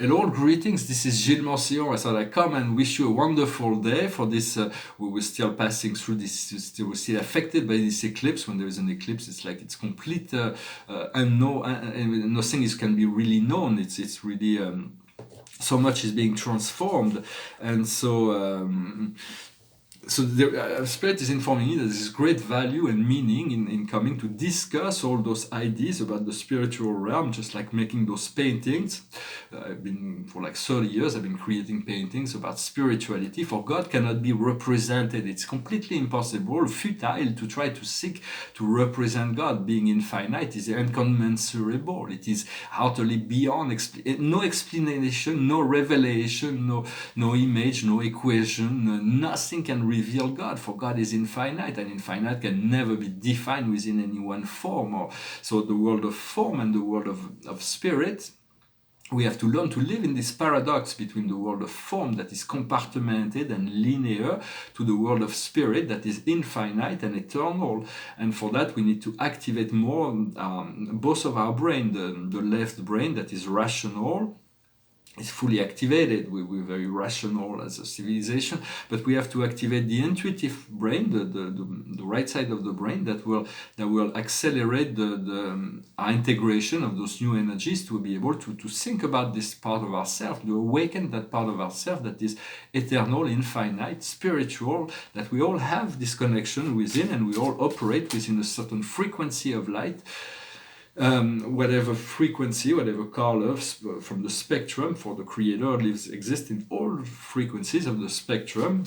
Hello, greetings. This is Gillesmansillon. I thought I'd come and wish you a wonderful day for this. We were still passing through this, we're still affected by this eclipse. When there is an eclipse, it's like it's complete unknown, and nothing can be really known. It's really so much is being transformed, and so the Spirit is informing me that there is great value and meaning in coming to discuss all those ideas about the spiritual realm, just like making those paintings. I've been, for like 30 years, I've been creating paintings about spirituality, for God cannot be represented. It's completely impossible, futile to try to seek to represent God. Being infinite is incommensurable. It is utterly beyond, no explanation, no revelation, no image, no equation, nothing can reveal God, for God is infinite, and infinite can never be defined within any one form. So the world of form and the world of spirit, we have to learn to live in this paradox between the world of form that is compartmented and linear to the world of spirit that is infinite and eternal. And for that, we need to activate more both of our brain, the left brain that is rational, is fully activated. We're very rational as a civilization, but we have to activate the intuitive brain, the right side of the brain that will accelerate our integration of those new energies to be able to think about this part of ourselves, to awaken that part of ourselves that is eternal, infinite, spiritual, that we all have this connection within, and we all operate within a certain frequency of light. Whatever frequency, whatever colors from the spectrum, for the Creator exists in all frequencies of the spectrum.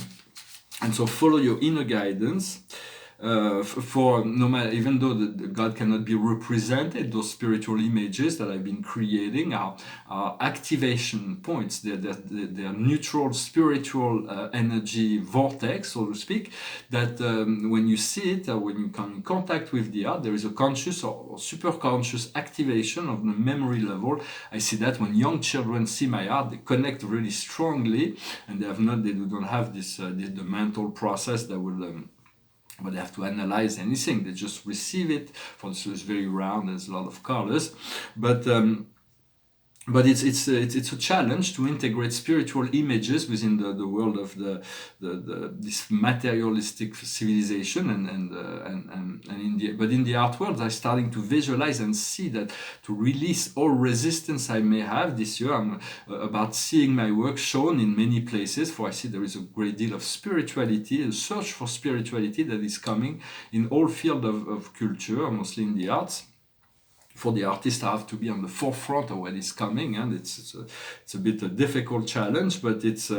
And so follow your inner guidance. For no matter, even though the God cannot be represented, those spiritual images that I've been creating are activation points. They're neutral spiritual energy vortex, so to speak, that when you see it, when you come in contact with the art, there is a conscious or super conscious activation of the memory level. I see that when young children see my art, they connect really strongly, and they don't have this the mental process that will but they have to analyze anything. They just receive it. For instance, it's very round. There's a lot of colors, but it's a challenge to integrate spiritual images within the world of this materialistic civilization but in the art world, I'm starting to visualize and see that to release all resistance I may have this year. I'm about seeing my work shown in many places, for I see there is a great deal of spirituality, a search for spirituality that is coming in all fields of culture, mostly in the arts. For the artist, I have to be on the forefront of what is coming, and it's a bit a difficult challenge, but it's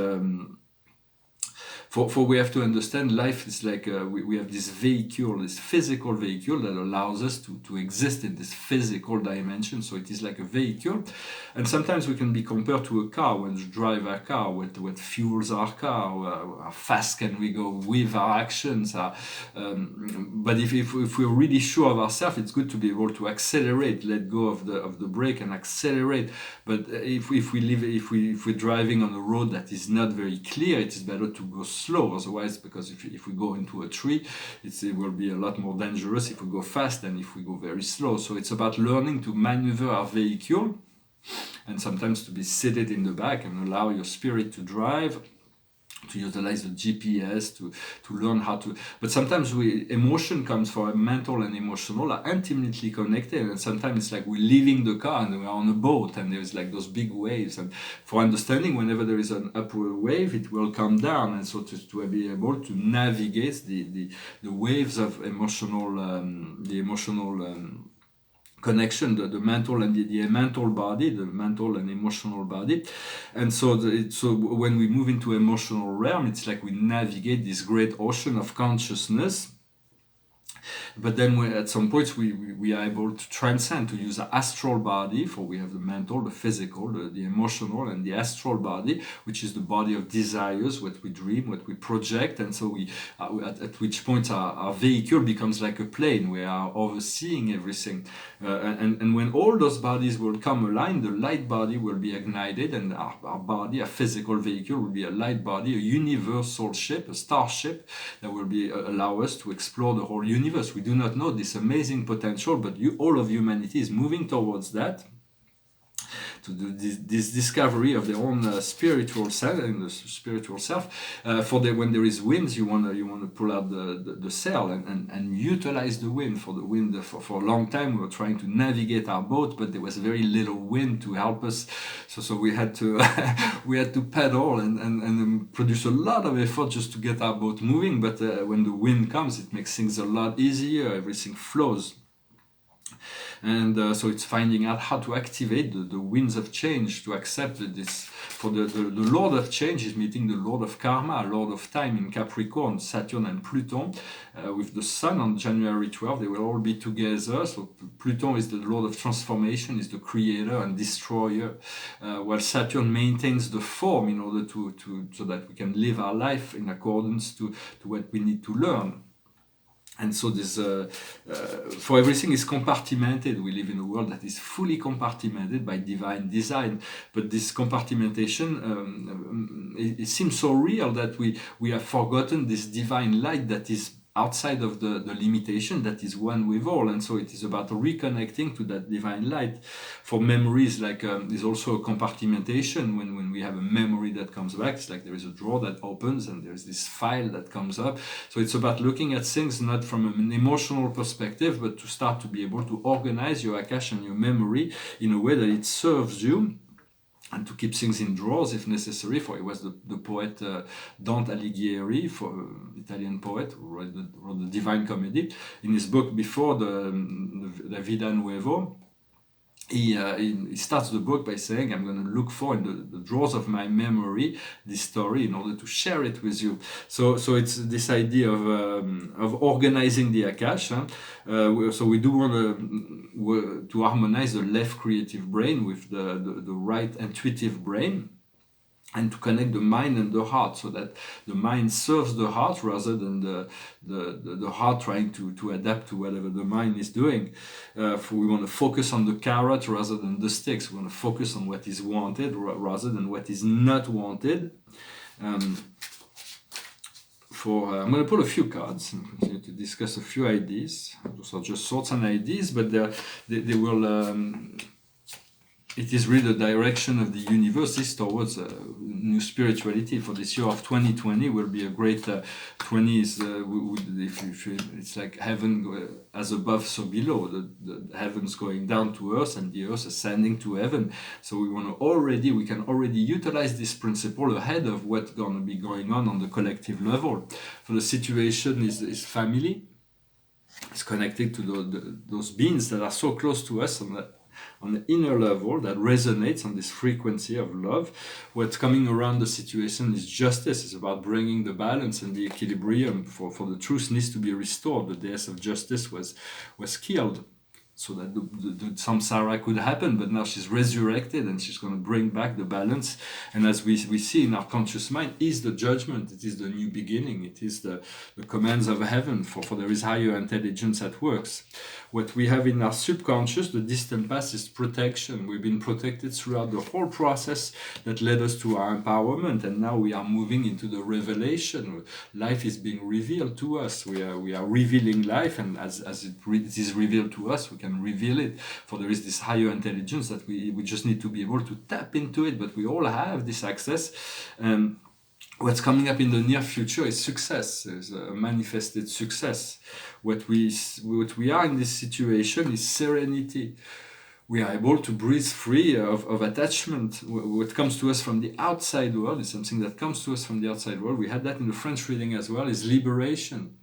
for we have to understand life is like we have this vehicle, this physical vehicle that allows us to exist in this physical dimension. So it is like a vehicle, and sometimes we can be compared to a car. When we drive a car, what fuels our car, how fast can we go with our actions. But if we're really sure of ourselves, it's good to be able to accelerate, let go of the brake and accelerate. But if we're driving on a road that is not very clear, it is better to go slow. Otherwise, because if we go into a tree, it will be a lot more dangerous if we go fast than if we go very slow. So it's about learning to maneuver our vehicle, and sometimes to be seated in the back and allow your spirit to drive, to utilize the GPS, to learn how to. But sometimes emotion comes for mental and emotional are intimately connected, and sometimes it's like we're leaving the car and we're on a boat, and there's like those big waves. And for understanding, whenever there is an upward wave, it will come down, and so to be able to navigate the waves of emotional connection, the mental and the mental body, the mental and emotional body. And so when we move into emotional realm, it's like we navigate this great ocean of consciousness. But then at some point we are able to transcend, to use the astral body, for we have the mental, the physical, the emotional, and the astral body, which is the body of desires, what we dream, what we project. And so at which point our vehicle becomes like a plane. We are overseeing everything. And when all those bodies will come aligned, the light body will be ignited, and our body, our physical vehicle, will be a light body, a universal ship, a starship that will allow us to explore the whole universe. We do not know this amazing potential, but all of humanity is moving towards that. to do this discovery of their own spiritual self, and the spiritual self. When there is winds, you wanna pull out the sail and utilize the wind. For the wind, for a long time we were trying to navigate our boat, but there was very little wind to help us. So we had to we had to paddle and produce a lot of effort just to get our boat moving. But when the wind comes, it makes things a lot easier. Everything flows. And so it's finding out how to activate the winds of change, to accept that this. For the Lord of Change is meeting the Lord of Karma, Lord of Time in Capricorn, Saturn and Pluton, with the Sun on January 12th. They will all be together. So Pluton is the Lord of Transformation, is the creator and destroyer, while Saturn maintains the form in order so that we can live our life in accordance to what we need to learn. And so this, for everything is compartmented. We live in a world that is fully compartmented by divine design. But this compartmentation, it seems so real that we have forgotten this divine light that is outside of the limitation, that is one with all. And so it is about reconnecting to that divine light. For memories, like there's also a compartmentation. When we have a memory that comes back, it's like there is a drawer that opens and there's this file that comes up. So it's about looking at things not from an emotional perspective, but to start to be able to organize your Akash and your memory in a way that it serves you, and to keep things in drawers if necessary. For it was the poet Dante Alighieri, Italian poet, who wrote the Divine Comedy. In his book before the Vida Nuevo, he starts the book by saying, I'm going to look for in the drawers of my memory this story in order to share it with you. So it's this idea of organizing the Akash. So we do want to harmonize the left creative brain with the right intuitive brain, and to connect the mind and the heart, so that the mind serves the heart rather than the heart trying to adapt to whatever the mind is doing. We want to focus on the carrot rather than the sticks. We want to focus on what is wanted rather than what is not wanted. I'm going to pull a few cards and continue to discuss a few ideas. Those are just thoughts and ideas, but they will... it is really the direction of the universe is towards new spirituality. For this year of 2020 will be a great 20 is it's like heaven as above so below, the heavens going down to earth and the earth ascending to heaven. So we can already utilize this principle ahead of what's going to be going on the collective level. So the situation is family. It's connected to those beings that are so close to us on the inner level, that resonates on this frequency of love. What's coming around the situation is justice. It's about bringing the balance and the equilibrium, for the truth needs to be restored. The death of justice was killed, so that the samsara could happen, but now she's resurrected and she's going to bring back the balance. And as we see in our conscious mind, is the judgment, it is the new beginning, it is the commands of heaven, for there is higher intelligence at work. What we have in our subconscious, the distant past, is protection. We've been protected throughout the whole process that led us to our empowerment, and now we are moving into the revelation. Life is being revealed to us. We are revealing life, and as it is revealed to us, we can reveal it. For there is this higher intelligence that we just need to be able to tap into it, but we all have this access. What's coming up in the near future is success. There's a manifested success. What we are in this situation is serenity. We are able to breathe free of attachment. What comes to us from the outside world is something that comes to us from the outside world. We had that in the French reading as well, is liberation.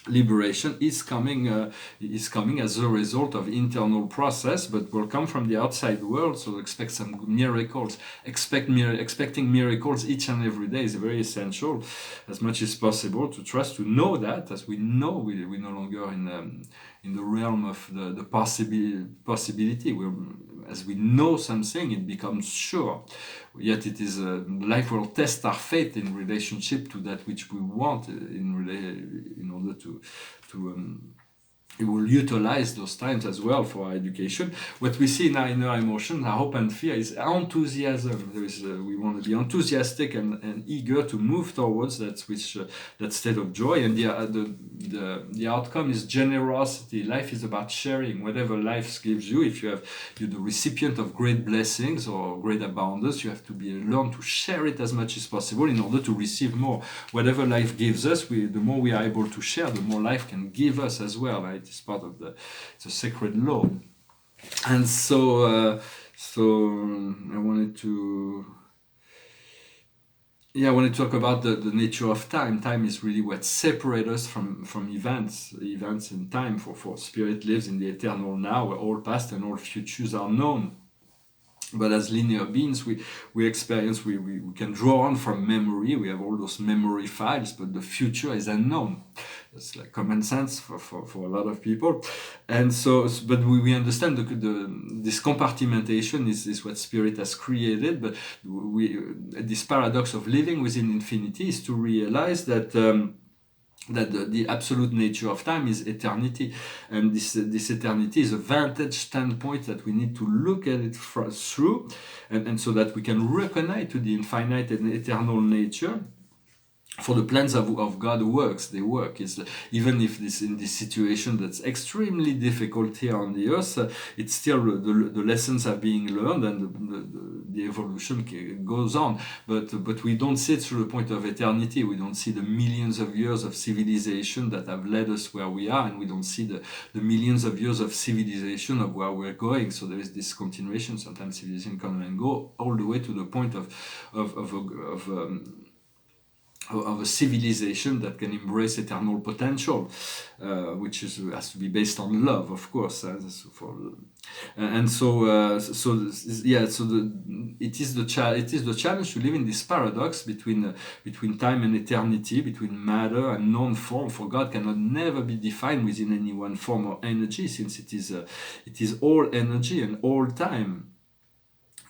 Liberation is coming as a result of internal process, but will come from the outside world. So expect some miracles. Expecting miracles each and every day is very essential, as much as possible, to trust, to know that, as we know we're no longer in the realm of the possibility. As we know something, it becomes sure. Yet it is life will test our faith in relationship to that which we want, in order we will utilize those times as well for our education. What we see in our inner emotion, our hope and fear, is enthusiasm. We want to be enthusiastic and eager to move towards that state of joy. And the outcome is generosity. Life is about sharing. Whatever life gives you, if you're the recipient of great blessings or great abundance, you have to learn to share it as much as possible in order to receive more. Whatever life gives us, the more we are able to share, the more life can give us as well, right? It's part of the sacred law. And so I wanted to talk about the nature of time. Time is really what separates us from events in time. For spirit lives in the eternal now, where all past and all futures are known. But as linear beings, we experience, we can draw on from memory. We have all those memory files, but the future is unknown. That's like common sense for a lot of people. And so, but we understand this compartmentation is what spirit has created. But this paradox of living within infinity is to realize that the absolute nature of time is eternity, and this eternity is a vantage standpoint that we need to look at it through, and so that we can recognize to the infinite and eternal nature. For the plans of God they work. It's even if in this situation that's extremely difficult here on the earth, it's still the lessons are being learned, and the evolution goes on. But we don't see it through the point of eternity. We don't see the millions of years of civilization that have led us where we are, and we don't see the millions of years of civilization of where we're going. So there is this continuation. Sometimes civilization come and go, all the way to the point of a civilization that can embrace eternal potential, which has to be based on love, of course. It is the challenge to live in this paradox between time and eternity, between matter and non-form. For God cannot never be defined within any one form or energy, since it is all energy and all time.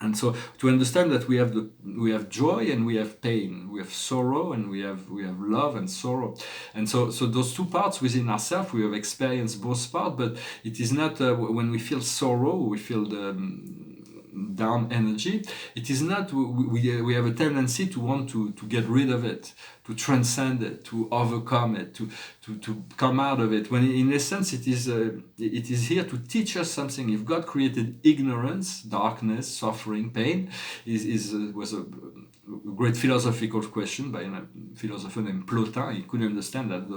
And so to understand that we have joy and we have pain, we have sorrow and we have love and sorrow, and so those two parts within ourselves, we have experienced both parts. But it is not when we feel sorrow, we feel the down energy. It is not we have a tendency to want to get rid of it, to transcend it, to overcome it, to come out of it. When in essence it is here to teach us something. If God created ignorance, darkness, suffering, pain, was a great philosophical question by a philosopher named Plotin. He could understand that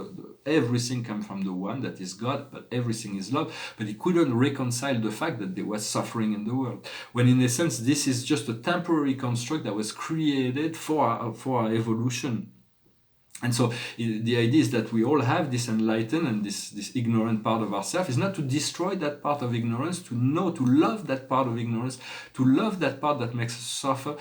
everything comes from the one that is God, but everything is love. But he couldn't reconcile the fact that there was suffering in the world. When in essence this is just a temporary construct that was created for our evolution. And so the idea is that we all have this enlightened and this ignorant part of ourselves. Is not to destroy that part of ignorance, to love that part of ignorance, to love that part that makes us suffer.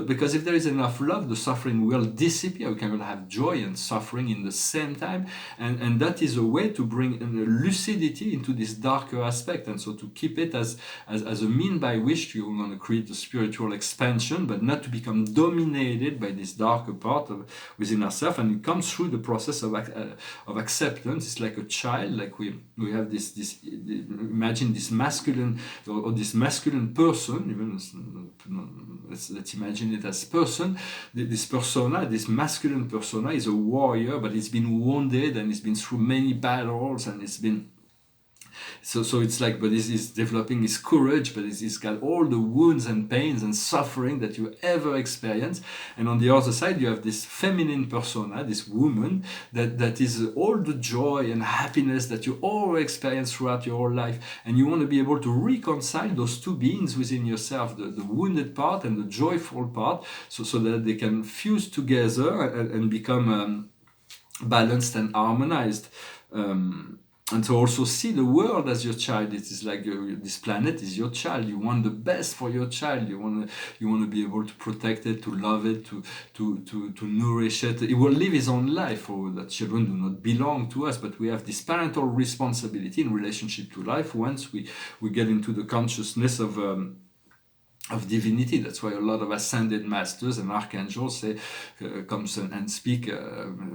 Because if there is enough love, the suffering will disappear. We cannot have joy and suffering in the same time. And that is a way to bring lucidity into this darker aspect. And so to keep it as a mean by which you're going to create a spiritual expansion, but not to become dominated by this darker part within ourselves. And it comes through the process of acceptance. It's like a child, like we have this imagine this masculine or this masculine person, even let's imagine it as person. This persona, this masculine persona, is a warrior, but it's been wounded and it's been through many battles, and it's been so it's like, but he's developing his courage, but he's got all the wounds and pains and suffering that you ever experience. And on the other side, you have this feminine persona, this woman, that is all the joy and happiness that you all experience throughout your whole life. And you want to be able to reconcile those two beings within yourself, the wounded part and the joyful part, so that they can fuse together and become balanced and harmonized. And to also see the world as your child. It is like this planet is your child. You want the best for your child. You want to be able to protect it, to love it, to nourish it. It will live its own life. Or that children do not belong to us, but we have this parental responsibility in relationship to life. Once we get into the consciousness of of divinity. That's why a lot of ascended masters and archangels say, comes and speak,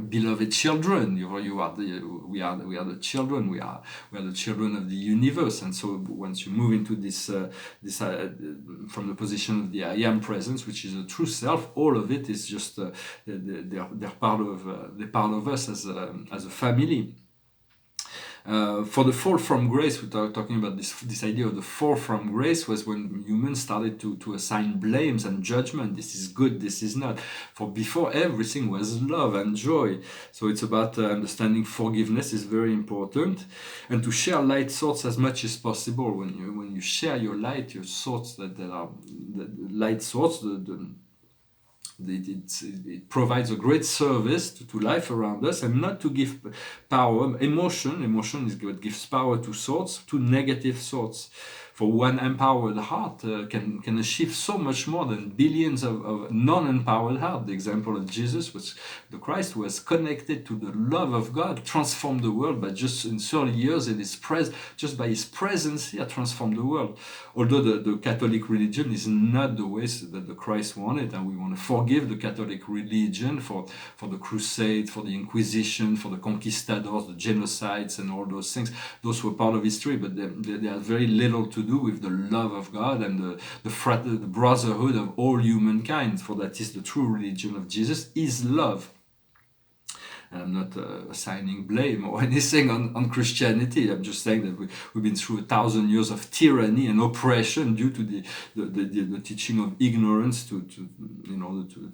beloved children. You are the we are the children. We are the children of the universe. And so once you move into this from the position of the I am presence, which is a true self, all of it is just they're part of us as a family. For the fall from grace, we're talking about this idea of the fall from grace was when humans started to assign blames and judgment. This is good, this is not. For before, everything was love and joy. So it's about understanding forgiveness is very important, and to share light thoughts as much as possible. When you share your light, your thoughts that are the light thoughts, it provides a great service to life around us, and not to give power. Emotion is what gives power to thoughts, to negative thoughts. For one empowered heart can achieve so much more than billions of non-empowered hearts. The example of Jesus was the Christ was connected to the love of God, transformed the world by just in 30 years, and just by his presence here transformed the world. Although the Catholic religion is not the way that the Christ wanted, and we want to forgive the Catholic religion for the Crusades, for the Inquisition, for the conquistadors, the genocides, and all those things. Those were part of history, but they have very little to do with the love of God and the brotherhood of all humankind. For that is the true religion of Jesus, is love. And I'm not assigning blame or anything on Christianity. I'm just saying that we've been through 1,000 years of tyranny and oppression due to the teaching of ignorance in order to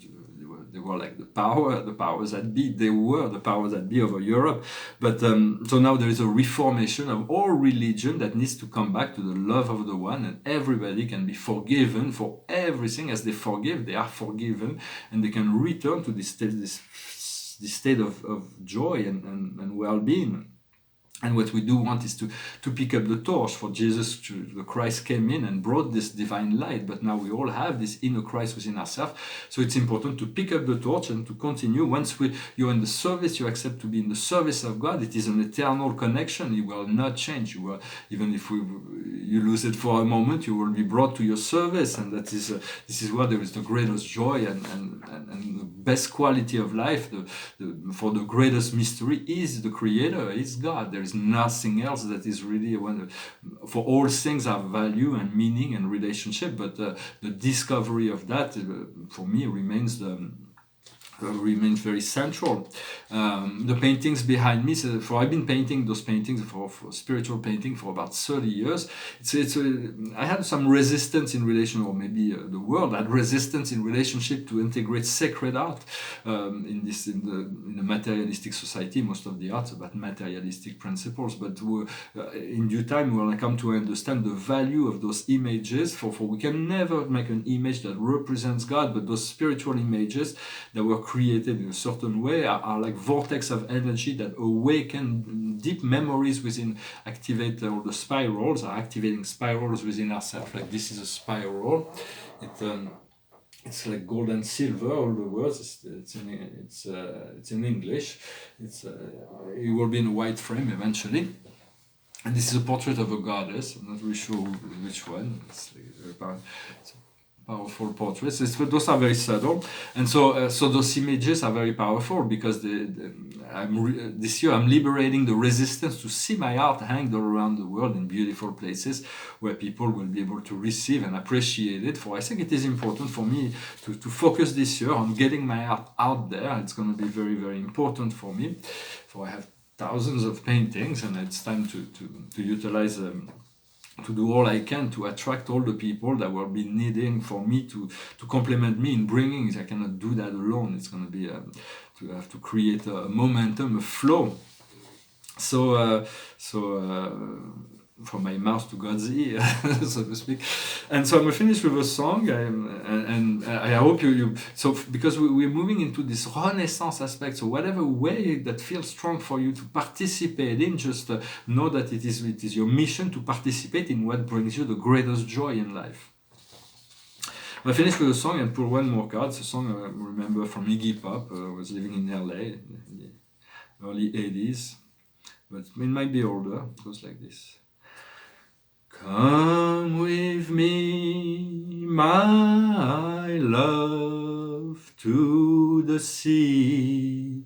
they were like the powers that be. They were the powers that be over Europe. But so now there is a reformation of all religion that needs to come back to the love of the one, and everybody can be forgiven for everything. As they forgive, they are forgiven, and they can return to this state of joy and well-being. And what we do want is to pick up the torch for Jesus. The Christ came in and brought this divine light, but now we all have this inner Christ within ourselves. So it's important to pick up the torch and to continue. Once you're in the service, you accept to be in the service of God. It is an eternal connection. It will not change. Even if you lose it for a moment, you will be brought to your service, and that is this is where there is the greatest joy and the best quality of life. For the greatest mystery is the Creator, is God. There is nothing else that is really for all things have value and meaning and relationship, but the discovery of that for me remains very central. The paintings behind me, I've been painting those paintings for spiritual painting for about 30 years. I had some resistance in relation, or maybe the world had resistance in relationship to integrate sacred art in the materialistic society. Most of the art's about materialistic principles, but in due time we'll come to understand the value of those images. For we can never make an image that represents God, but those spiritual images that were created in a certain way are like vortex of energy that awaken deep memories within, activate all the spirals, are activating spirals within ourselves. Like this is a spiral. It's like gold and silver. All the words. It's in English. It will be in a white frame eventually. And this is a portrait of a goddess. I'm not really sure which one. It's powerful portraits. Those are very subtle, and so those images are very powerful because this year I'm liberating the resistance to see my art hanged all around the world in beautiful places where people will be able to receive and appreciate it. For I think it is important for me to focus this year on getting my art out there. It's going to be very, very important for me. For I have thousands of paintings, and it's time to utilize to do all I can to attract all the people that will be needing for me to complement me in bringing. I cannot do that alone. It's going to be to have to create a momentum, a flow. From my mouth to God's ear, so to speak. And so I'm going to finish with a song, and I hope because we're moving into this renaissance aspect, so whatever way that feels strong for you to participate in, just know that it is your mission to participate in what brings you the greatest joy in life. I finish with a song and pull one more card. It's a song I remember from Iggy Pop. I was living in LA in the early 80s, but it might be older. It goes like this. Come with me, my love, to the sea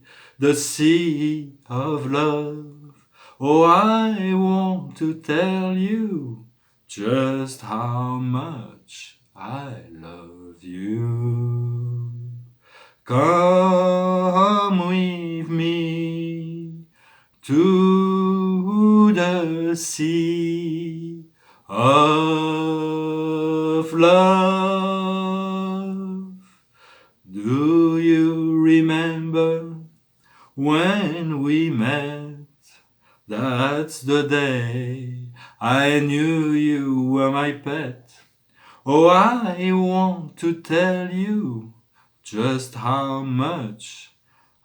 of love. Oh, I want to tell you just how much I love you. Come with me to the sea of love. Do you remember when we met? That's the day I knew you were my pet. Oh, I want to tell you just how much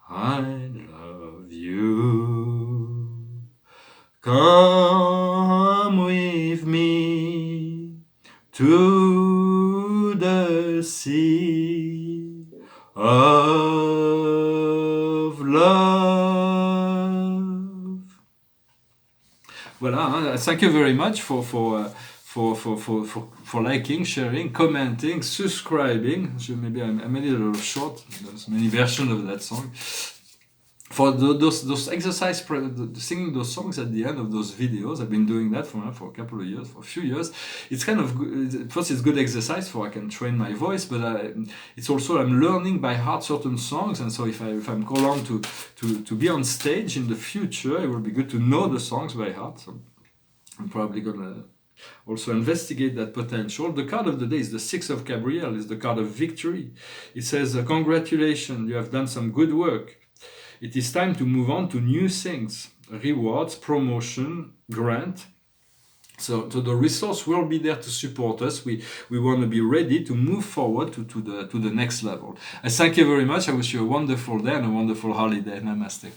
I love you. Come with me to the sea of love. Voilà, hein, thank you very much for liking, sharing, commenting, subscribing. Maybe I made it a little short. There's many versions of that song. For those exercise, singing those songs at the end of those videos, I've been doing that for a couple of years, for a few years. It's kind of good. First, it's good exercise for I can train my voice, but it's also I'm learning by heart certain songs, and so if I'm called on to be on stage in the future, it will be good to know the songs by heart. So I'm probably gonna also investigate that potential. The card of the day is the Six of Gabriel, is the card of victory. It says, congratulations, you have done some good work. It is time to move on to new things, rewards, promotion, grant. So the resource will be there to support us. We want to be ready to move forward to the next level. I thank you very much. I wish you a wonderful day and a wonderful holiday. Namaste.